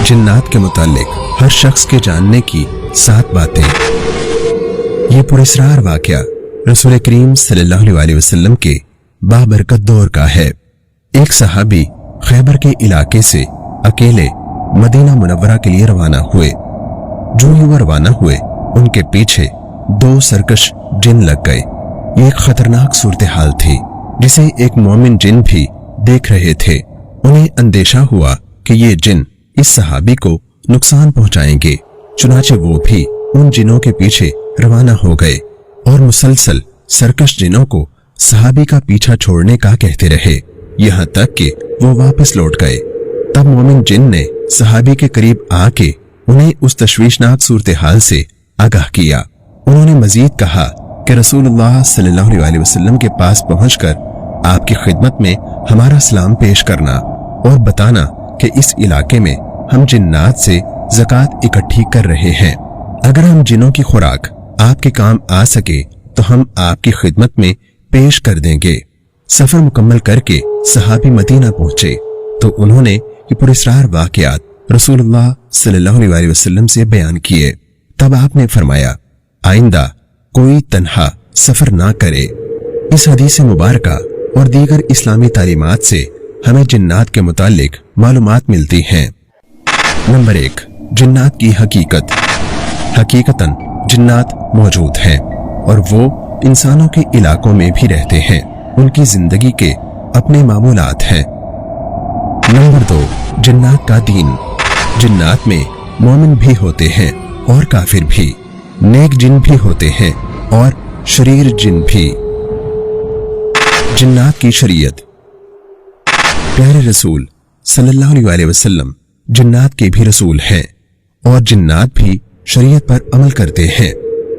जिन्नात के मुताल्लिक हर शख्स के जानने की 7 बातें। ये पुरस्कार वाक़या रसूल करीम सल्लल्लाहु अलैहि वसल्लम के बाबरकत दौर का है। एक सहाबी खैबर के इलाके से अकेले मदीना मुनव्वरा के लिए रवाना हुए। जो ही वो रवाना हुए उनके पीछे 2 सरकश जिन लग गए। ये एक खतरनाक सूरत हाल थी जिसे एक मोमिन जिन भी देख रहे थे। उन्हें अंदेशा हुआ कि ये जिन इस सहाबी को नुकसान पहुंचाएंगे। चुनाचे वो भी उन जिनों के पीछे रवाना हो गए और मुसलसल सरकश जिनों को सहाबी का पीछा छोड़ने का कहते रहे, यहाँ तक कि वो वापस लौट गए। तब मोमिन जिन ने सहाबी के करीब आके उन्हें उस तशवीशनाक सूरत हाल से आगाह किया। उन्होंने मजीद कहा कि रसूलुल्लाह सल्लल्लाहु अलैहि वसल्लम के पास पहुंचकर आपकी खिदमत में हमारा सलाम पेश करना और बताना कि इस इलाके में हम जिन्नात से ज़कात इकट्ठी कर रहे हैं। अगर हम जिनों की खुराक आपके काम आ सके तो हम आपकी खिदमत में पेश कर देंगे। सफर मुकम्मल करके सहाबी मदीना पहुंचे तो उन्होंने ये पुरस्कार वाक़यात रसूलुल्लाह सल्लल्लाहु अलैहि वसल्लम से बयान किए। तब आपने फरमाया, आइंदा कोई तन्हा सफर ना करे। इस हदीस मुबारका और दीगर इस्लामी तालीमात से हमें जिन्नात के मुतालिक मालूमात मिलती हैं। नंबर 1, जिन्नात की हकीकत। हकीकतन जिन्नात मौजूद हैं और वो इंसानों के इलाकों में भी रहते हैं। उनकी जिंदगी के अपने मामूलात हैं। नंबर 2, जिन्नात का दीन। जिन्नात में मोमिन भी होते हैं और काफिर भी, नेक जिन भी होते हैं और शरीर जिन भी। जिन्नात की शरीयत। प्यारे रसूल सल्लल्लाहु अलैहि वसल्लम जिन्नात के भी रसूल हैं और जिन्नात भी शरीयत पर अमल करते हैं।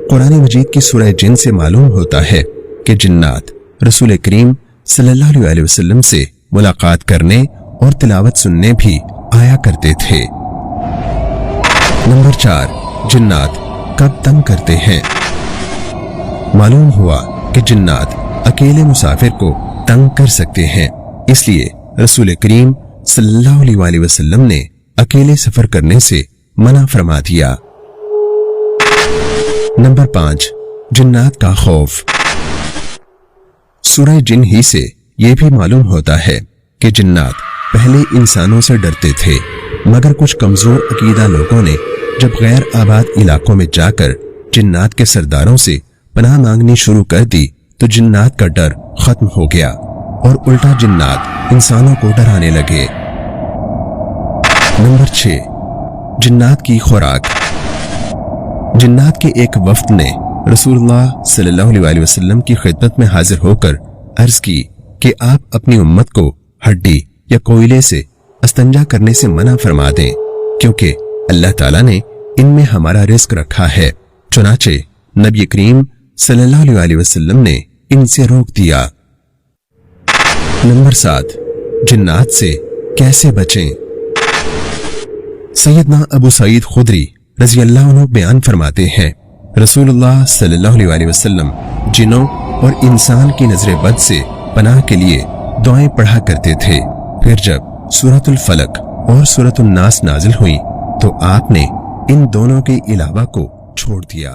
कुरान मजीद की सूरह जिन से मालूम होता है कि जिन्नात रसूल करीम सल्लल्लाहु अलैहि वसल्लम से मुलाकात करने और तिलावत सुनने भी आया करते थे। नंबर 4, जिन्नात कब तंग करते हैं। मालूम हुआ कि जिन्नात अकेले मुसाफिर को तंग कर सकते हैं, इसलिए रसूल करीम सल्लल्लाहु अलैहि वसल्लम ने अकेले सफर करने से मना फरमा दिया। नंबर 5, जिन्नात का खौफ। सूरह जिन ही से यह भी मालूम होता है कि जिन्नात पहले इंसानों से डरते थे, मगर कुछ कमजोर अकीदा लोगों ने जब गैर आबाद इलाकों में जाकर जिन्नात के सरदारों से पनाह मांगनी शुरू कर दी तो जिन्नात का डर खत्म हो गया और उल्टा जिन्नात इंसानों को डराने लगे। नंबर 6, जिन्नात की खुराक। जिन्नात के एक वफ्द ने रसूलुल्लाह सल्लल्लाहु अलैहि वसल्लम की खिदमत में हाजिर होकर अर्ज की कि आप अपनी उम्मत को हड्डी या कोयले से अस्तंजा करने से मना फरमा दें, क्योंकि अल्लाह ताला ने इनमें हमारा रिस्क रखा है। चुनाचे नबी करीम सल्लल्लाहु अलैहि वसल्लम ने इनसे रोक दिया। नंबर 7, जिन्नात से कैसे बचें। सैयदना अबू सईद खुदरी रज़ी अल्लाह अन्हु बयान फरमाते हैं, रसूलुल्लाह सल्लल्लाहु अलैहि वसल्लम जिनों और इंसान की नजर बद से पनाह के लिए दुआएं पढ़ा करते थे। फिर जब सूरतुल फलक और सूरतुन नास नाजिल हुई तो आपने इन दोनों के अलावा को छोड़ दिया।